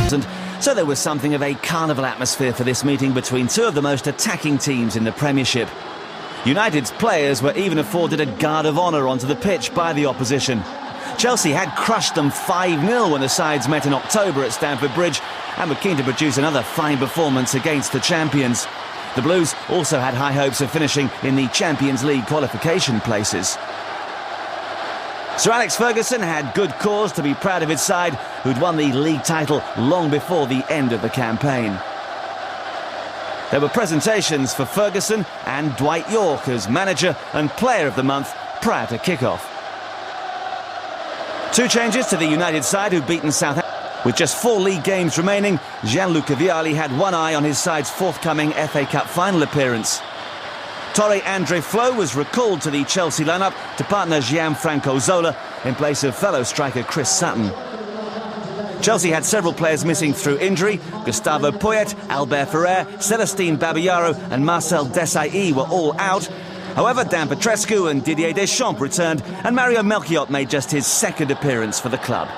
So there was something of a carnival atmosphere for this meeting between two of the most attacking teams in the Premiership. United's players were even afforded a guard of honour onto the pitch by the opposition. Chelsea had crushed them 5-0 when the sides met in October at Stamford Bridge and were keen to produce another fine performance against the champions. The Blues also had high hopes of finishing in the Champions League qualification places. Sir Alex Ferguson had good cause to be proud of his side, who'd won the league title long before the end of the campaign. There were presentations for Ferguson and Dwight Yorke as manager and player of the month prior to kick-off. Two changes to the United side who'd beaten Southampton. With just 4 league games remaining, Gianluca Vialli had one eye on his side's forthcoming FA Cup final appearance. Tore Andre Flo was recalled to the Chelsea lineup to partner Gianfranco Zola in place of fellow striker Chris Sutton. Chelsea had several players missing through injury. Gustavo Poyet, Albert Ferrer, Celestine Babayaro and Marcel Desailly were all out. However, Dan Petrescu and Didier Deschamps returned and Mario Melchiot made just his second appearance for the club.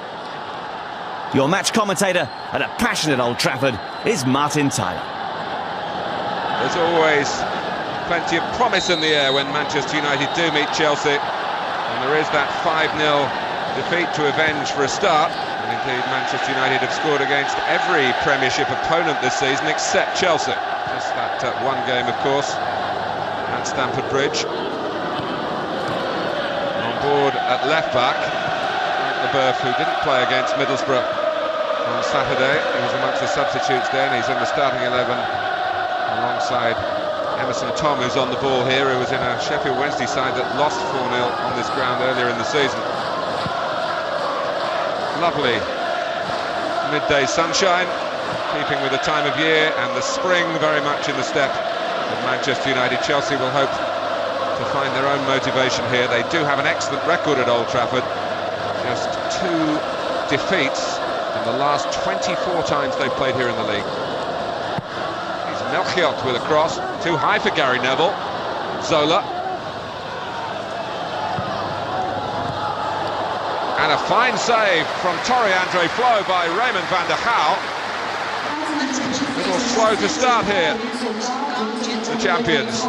Your match commentator at a passionate Old Trafford is Martin Tyler. There's always plenty of promise in the air when Manchester United do meet Chelsea, and there is that 5-0 defeat to avenge for a start. And indeed, Manchester United have scored against every Premiership opponent this season except Chelsea. Just that one game, of course, at Stamford Bridge. On board at left-back, Frank Leboeuf, who didn't play against Middlesbrough on Saturday. He was amongst the substitutes then. He's in the starting 11 alongside Emerson Tom, who's on the ball here, who was in a Sheffield Wednesday side that lost 4-0 on this ground earlier in the season. Lovely midday sunshine, keeping with the time of year, and the spring very much in the step of Manchester United. Chelsea will hope to find their own motivation here. They do have an excellent record at Old Trafford. Just 2 defeats in the last 24 times they've played here in the league. Here's Melchiot with a cross, too high for Gary Neville. Zola. And a fine save from Tore Andre Flo by Raymond van der Gaal. A little slow to start here, the champions.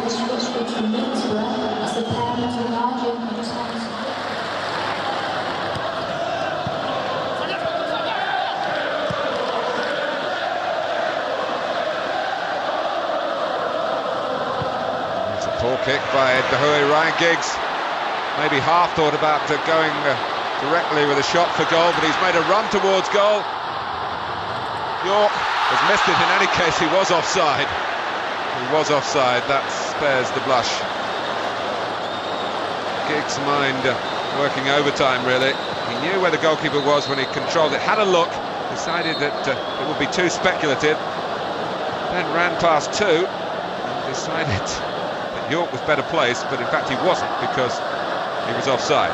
Poor kick by De Huey. Ryan Giggs maybe half thought about going directly with a shot for goal, but he's made a run towards goal. Yorke has missed it. In any case, he was offside. He was offside. That spares the blush. Giggs' mind working overtime, really. He knew where the goalkeeper was when he controlled it, had a look, decided that it would be too speculative, then ran past two and decided Yorke was better placed, but in fact he wasn't, because he was offside.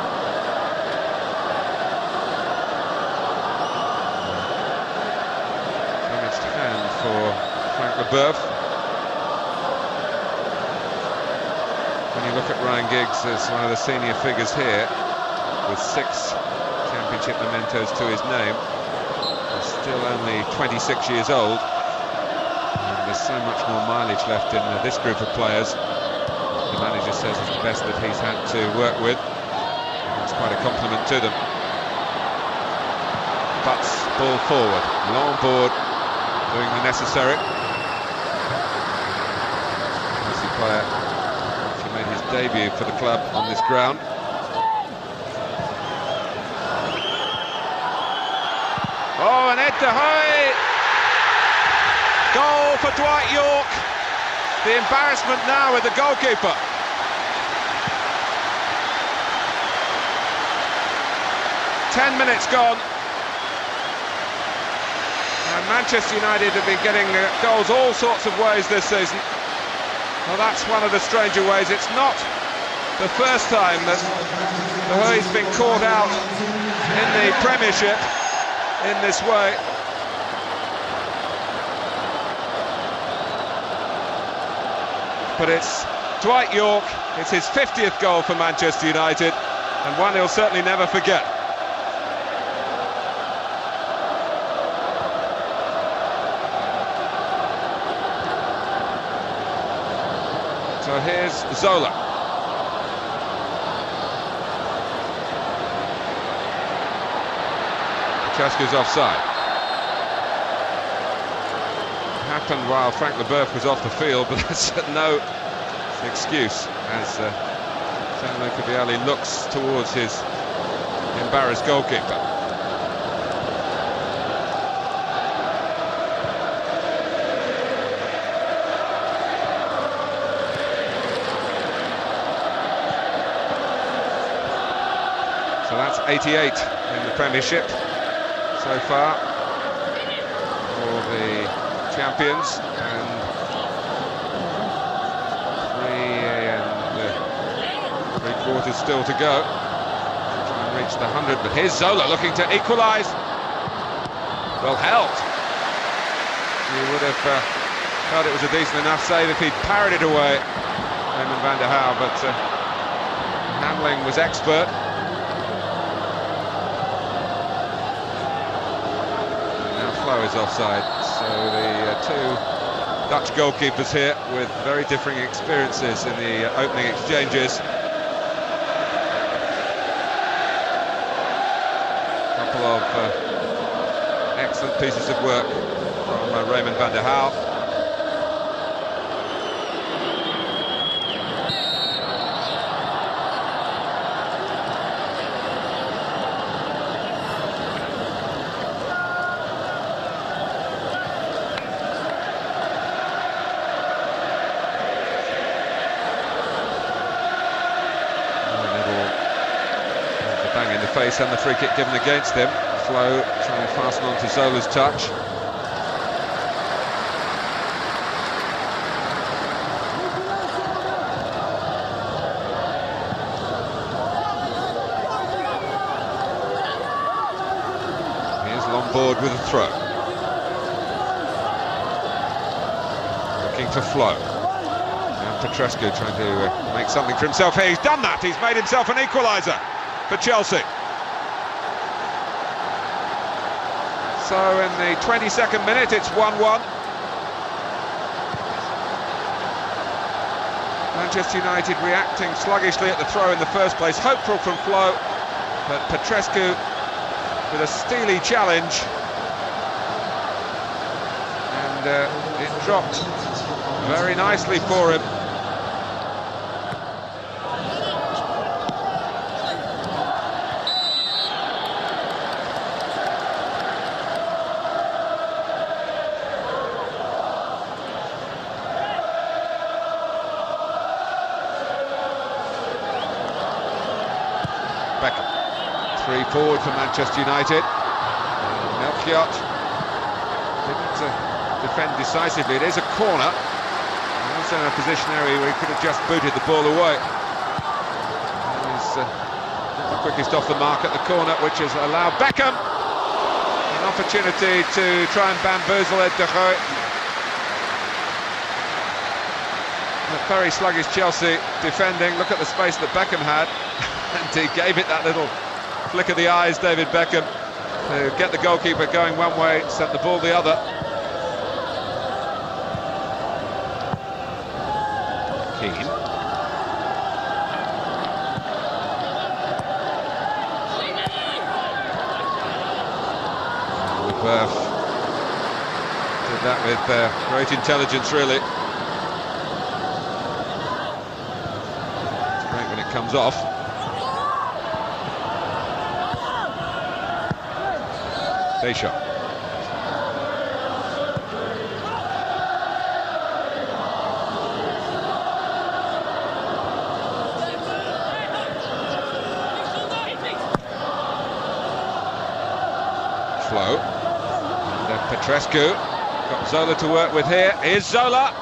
Damaged hand for Frank Leboeuf. When you look at Ryan Giggs as one of the senior figures here, with 6 championship mementos to his name, he's still only 26 years old, and there's so much more mileage left in this group of players. The manager says it's the best that he's had to work with. That's quite a compliment to them. Butts ball forward. Long board doing the necessary. Chelsea player actually made his debut for the club on this ground. Oh, and Ed De Huey! Goal for Dwight Yorke. The embarrassment now with the goalkeeper. Ten minutes gone. And Manchester United have been getting goals all sorts of ways this season. Well, that's one of the stranger ways. It's not the first time that De Huey's been caught out in the Premiership in this way. But it's Dwight Yorke, it's his 50th goal for Manchester United, and one he'll certainly never forget. So here's Zola. Petrescu's offside. It happened while Frank Leboeuf was off the field, but that's no excuse as Gianluca Vialli looks towards his embarrassed goalkeeper. So that's 88 in the Premiership so far for the champions, and 3 still to go. Try and reach the 100, but here's Zola looking to equalise. Well held. You would have felt it was a decent enough save if he'd parried it away, Raymond van der Haar, but handling was expert. Flo is offside, so the two Dutch goalkeepers here with very differing experiences in the opening exchanges. Couple of excellent pieces of work from Raymond van der Haar. Face and the free kick given against him. Flo trying to fasten on to Zola's touch. Here's Lombard with a throw. Looking for Flo. And Petrescu trying to make something for himself here. He's done that. He's made himself an equaliser for Chelsea. So in the 22nd minute, it's 1-1. Manchester United reacting sluggishly at the throw in the first place. Hopeful from Flo, but Petrescu with a steely challenge. And it dropped very nicely for him. Beckham, 3 forward for Manchester United. Melchiot didn't defend decisively. It is a corner. He's in a position area where he could have just booted the ball away. He's the quickest off the mark at the corner, which has allowed Beckham an opportunity to try and bamboozle Ed de Goey. A very sluggish Chelsea defending. Look at the space that Beckham had. And he gave it that little flick of the eyes, David Beckham, to get the goalkeeper going one way, sent the ball the other. Keane. Leboeuf did that with great intelligence, really. It's great when it comes off. Deschamps. Flo. And Petrescu. Got Zola to work with here. Here's Zola.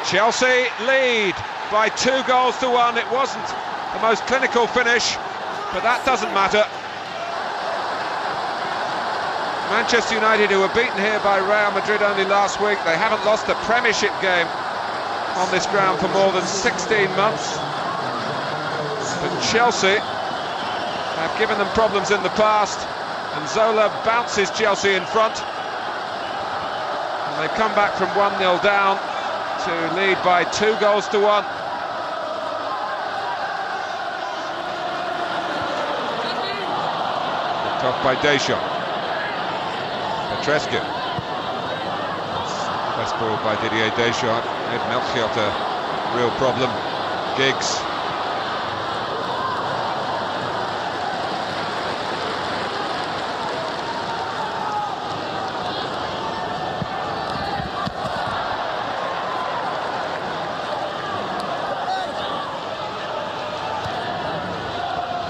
Chelsea lead by 2-1. It wasn't the most clinical finish, but that doesn't matter. Manchester United, who were beaten here by Real Madrid only last week, they haven't lost a Premiership game on this ground for more than 16 months. But Chelsea have given them problems in the past, and Zola bounces Chelsea in front. And they've come back from 1-0 down to lead by 2-1. Tough by Deschamps. Petrescu. Best ball by Didier Deschamps. Made Melchiot a real problem. Giggs.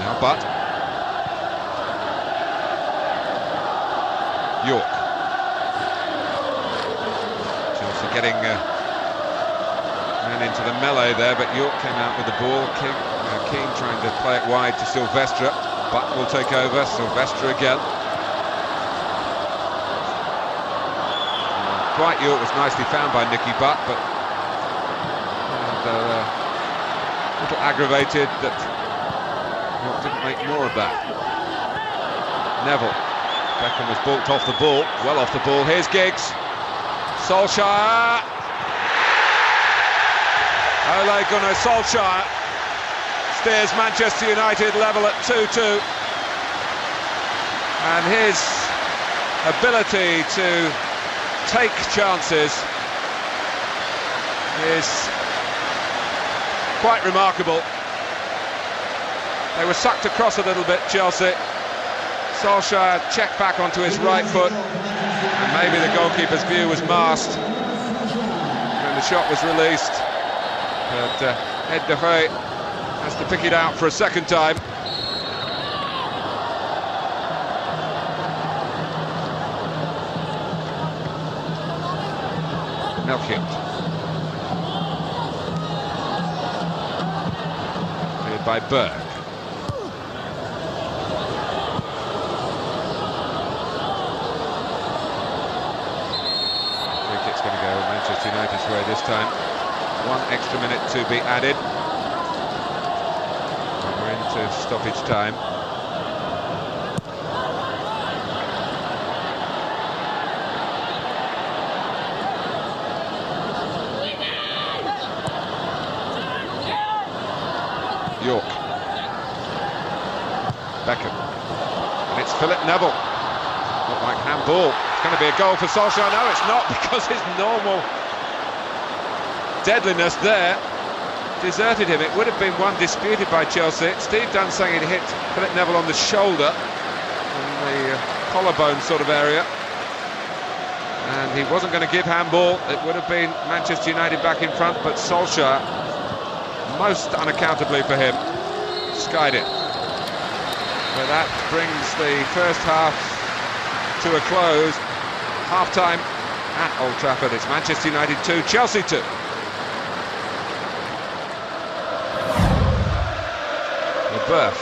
Now Butt. York. Chelsea getting ran into the melee there, but York came out with the ball. Keane trying to play it wide to Silvestre. Butt will take over. Silvestre again. Dwight York was nicely found by Nicky Butt, but a little aggravated that York didn't make more of that. Neville. Beckham was balked off the ball, well off the ball. Here's Giggs. Solskjaer. Ole Gunnar Solskjaer steers Manchester United level at 2-2. And his ability to take chances is quite remarkable. They were sucked across a little bit, Chelsea. Solskjaer checked back onto his right foot, and maybe the goalkeeper's view was masked when the shot was released. But Ed de Vrij has to pick it out for a second time. Melchiot. Cleared by Berg. It's going to go Manchester United's way this time. 1 extra minute to be added. We're into stoppage time. York. Beckham. And it's Philip Neville. Looked like handball. It's going to be a goal for Solskjaer. No, it's not, because his normal deadliness there deserted him. It would have been one disputed by Chelsea. Steve Dunn saying it hit Philip Neville on the shoulder, on the collarbone sort of area, and he wasn't going to give handball. It would have been Manchester United back in front, but Solskjaer, most unaccountably for him, skied it. So that brings the first half to a close. Half-time at Old Trafford. It's Manchester United 2, Chelsea 2. Leboeuf.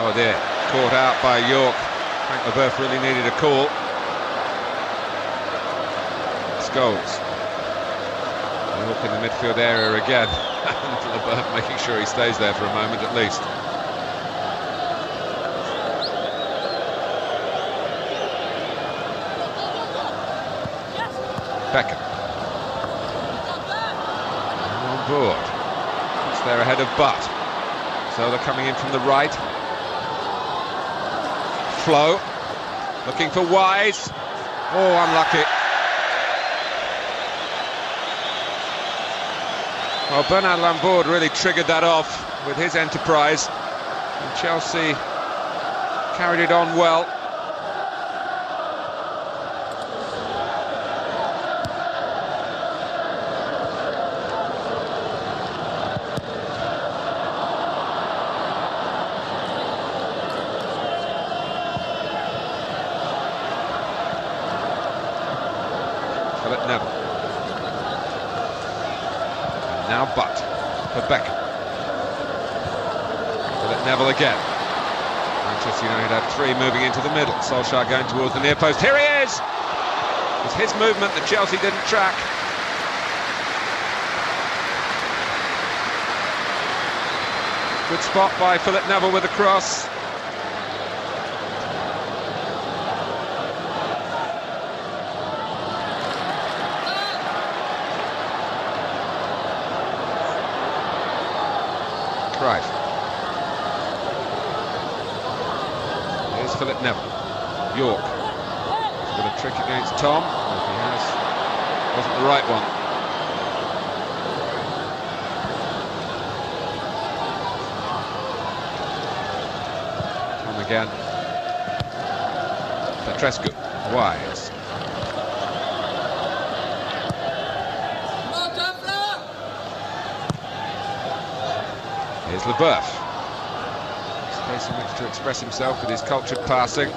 Oh dear, caught out by York. Frank Leboeuf really needed a call. Scholes. York in the midfield area again. And Leboeuf making sure he stays there for a moment at least. Beckham. On board. It's there ahead of Butt. So they're coming in from the right. Flo. Looking for Wise. Oh, unlucky. Well, Bernard Lambourde really triggered that off with his enterprise. And Chelsea carried it on well. Philip Neville. And now Butt for Beckham. Philip Neville again. Manchester United had 3 moving into the middle. Solskjaer going towards the near post. Here he is! It was his movement that Chelsea didn't track. Good spot by Philip Neville with the cross. Cruyff. Here's Philip Neville. York. He's got a trick against Tom. If he has, wasn't the right one. Tom again. Petrescu. Wise. Here's Leboeuf. Space in which to express himself with his cultured passing. By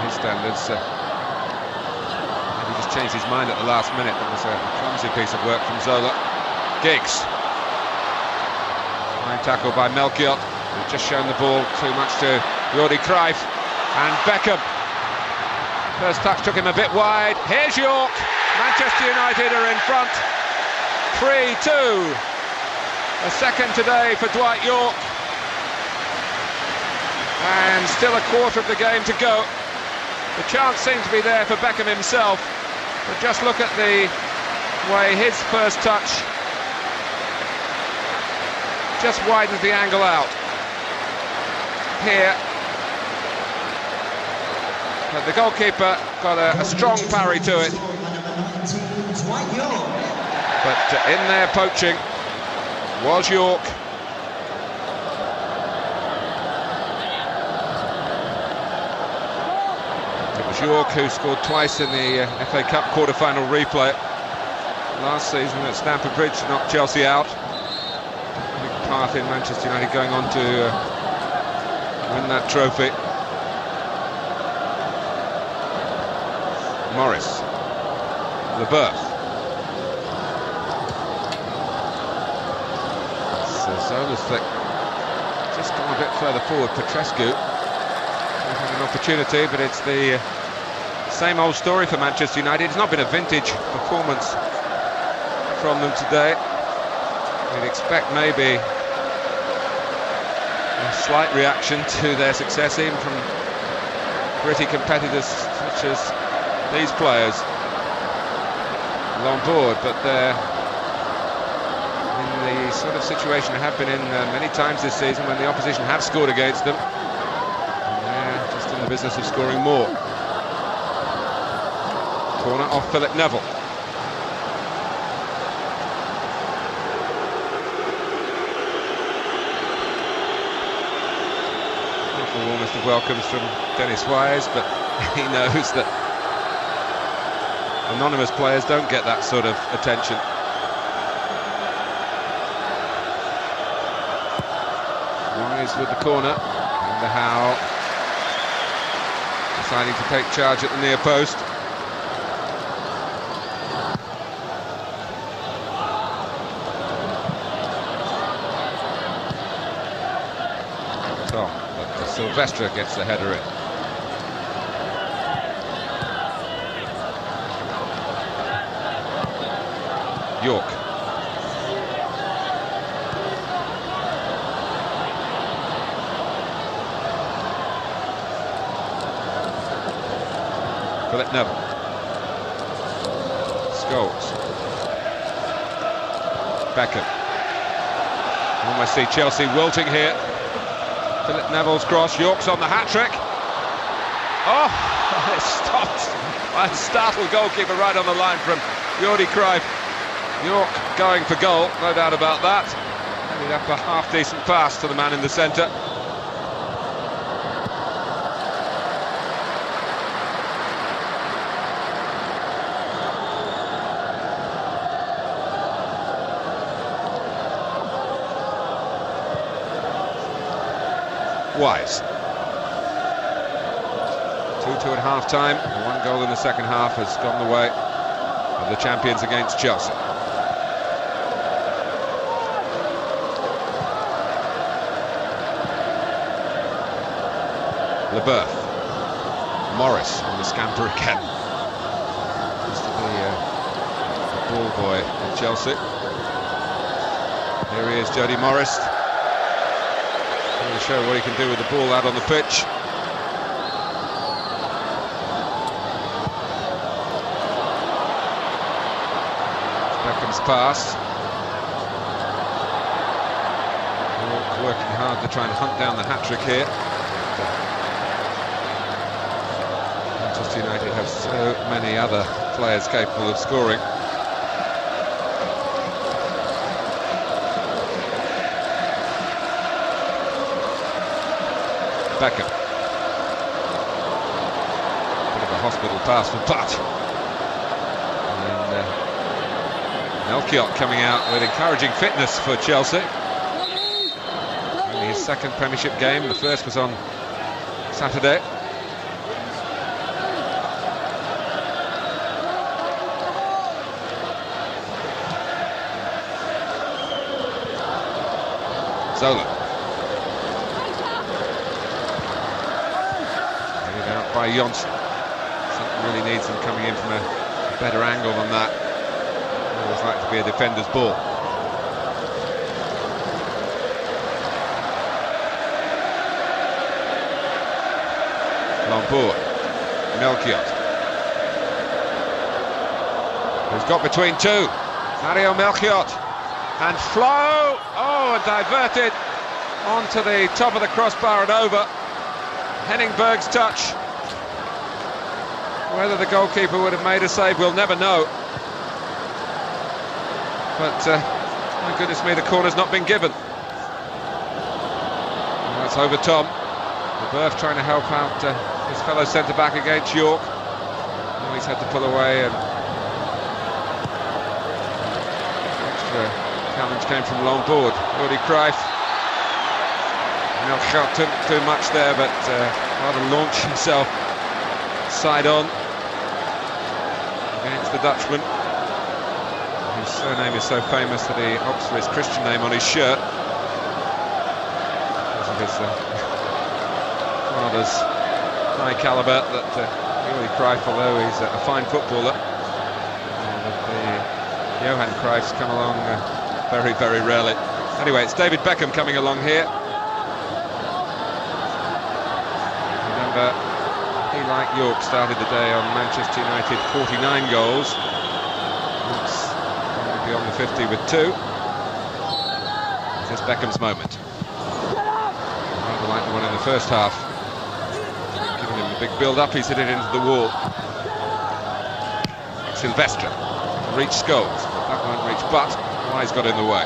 his standards, maybe just changed his mind at the last minute. That was a clumsy piece of work from Zola. Giggs. Fine tackle by Melchiot. He's just shown the ball too much to Jordi Cruyff. And Beckham. First touch took him a bit wide. Here's York. Manchester United are in front. 3-2. A second today for Dwight York. And still a quarter of the game to go. The chance seems to be there for Beckham himself. But just look at the way his first touch just widens the angle out. Here. But the goalkeeper got a strong parry to it. But in there poaching was York. It was York who scored twice in the FA Cup quarter-final replay last season at Stamford Bridge to knock Chelsea out. Big part in Manchester United going on to win that trophy. Morris. Leboeuf. Zola's flick just gone a bit further forward. Petrescu had an opportunity, but it's the same old story for Manchester United. It's not been a vintage performance from them today. We'd expect maybe a slight reaction to their success, even from gritty competitors such as these players on board, but they're in the sort of situation they have been in many times this season when the opposition have scored against them, and they're just in the business of scoring more. Corner off Philip Neville. Not the warmest of welcomes from Dennis Wise, but he knows that anonymous players don't get that sort of attention. Wise with the corner, and the Howe deciding to take charge at the near post. So, but Silvestre gets the header in. York. Philip Neville. Scholes. Beckham. Almost see Chelsea wilting here. Philip Neville's cross. York's on the hat-trick. Oh, it stopped by a startled goalkeeper right on the line from Jordi Cruyff. York going for goal, no doubt about that. Ended up a half-decent pass to the man in the centre. Wise. 2-2 at half-time. One goal in the second half has gone the way of the champions against Chelsea. Leboeuf. Morris on the scamper again. Used to be a ball boy in Chelsea. Here he is, Jody Morris. Going to show what he can do with the ball out on the pitch. Beckham's pass. working hard to try and hunt down the hat-trick here. Manchester United have so many other players capable of scoring. Beckham. Bit of a hospital pass for Butt. And Melchiot coming out with encouraging fitness for Chelsea. Only his second Premiership game, the first was on Saturday. Zola. Headed out by Johnson. Something really needs him coming in from a better angle than that. Always like to be a defender's ball. Lombourg. Melchiot. He's got between two. Mario Melchiot. And Flo, diverted onto the top of the crossbar and over. Henningberg's touch. Whether the goalkeeper would have made a save, we'll never know. But, my goodness me, the corner's not been given. That's over Tom. Leboeuf trying to help out his fellow centre-back against York. Now he's had to pull away, and extra challenge came from Lombourg. Jordi Cruyff. Melchiot couldn't do much there, but rather launch himself side on against the Dutchman, whose surname is so famous that he opts for his Christian name on his shirt because of his father's high calibre. That Jordi Cruyff, although he's a fine footballer, the Johan Cruyffs come along very, very rarely. Anyway, it's David Beckham coming along here. Remember, he, like York, started the day on Manchester United 49 goals. Oops, beyond the 50 with 2. This is Beckham's moment. Rather like the one in the first half. Giving him a big build-up, he's hit it into the wall. Silvestre reached Scholes. That won't reach, but Wise got in the way.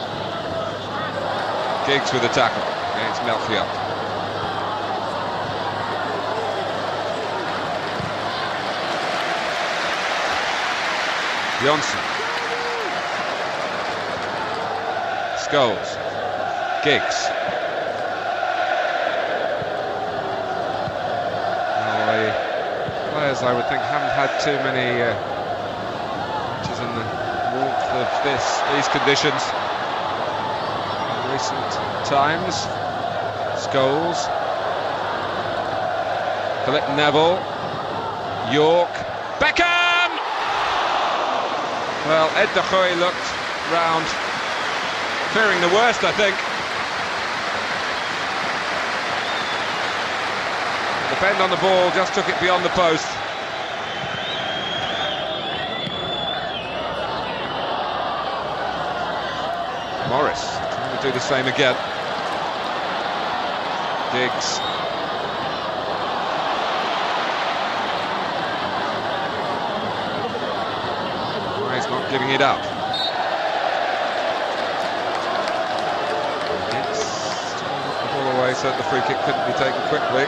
Giggs with the tackle against Melchiot. Johnson. Scholes. Giggs. Well, the players, I would think, haven't had too many matches in the warmth of these conditions in recent times. Scholes. Philip Neville. York. Beckham! Well, Ed de Goey looked round, fearing the worst, I think. The defend on the ball just took it beyond the post. Morris trying to do the same again. Giggs. Not giving it up. Giggs knocked the ball away so that the free kick couldn't be taken quickly.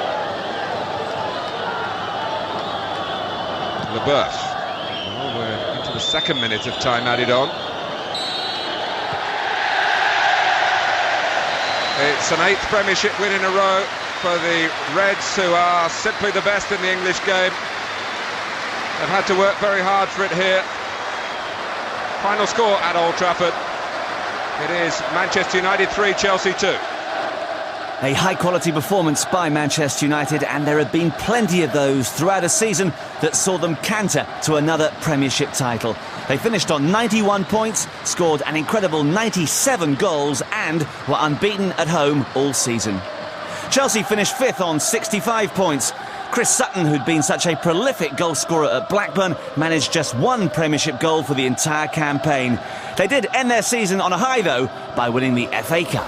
Leboeuf. Well, we're into the second minute of time added on. It's an 8th Premiership win in a row for the Reds, who are simply the best in the English game. They've had to work very hard for it here. Final score at Old Trafford. It is Manchester United 3, Chelsea 2. A high-quality performance by Manchester United, and there have been plenty of those throughout a season that saw them canter to another Premiership title. They finished on 91 points, scored an incredible 97 goals, and were unbeaten at home all season. Chelsea finished 5th on 65 points. Chris Sutton, who'd been such a prolific goalscorer at Blackburn, managed just 1 Premiership goal for the entire campaign. They did end their season on a high, though, by winning the FA Cup.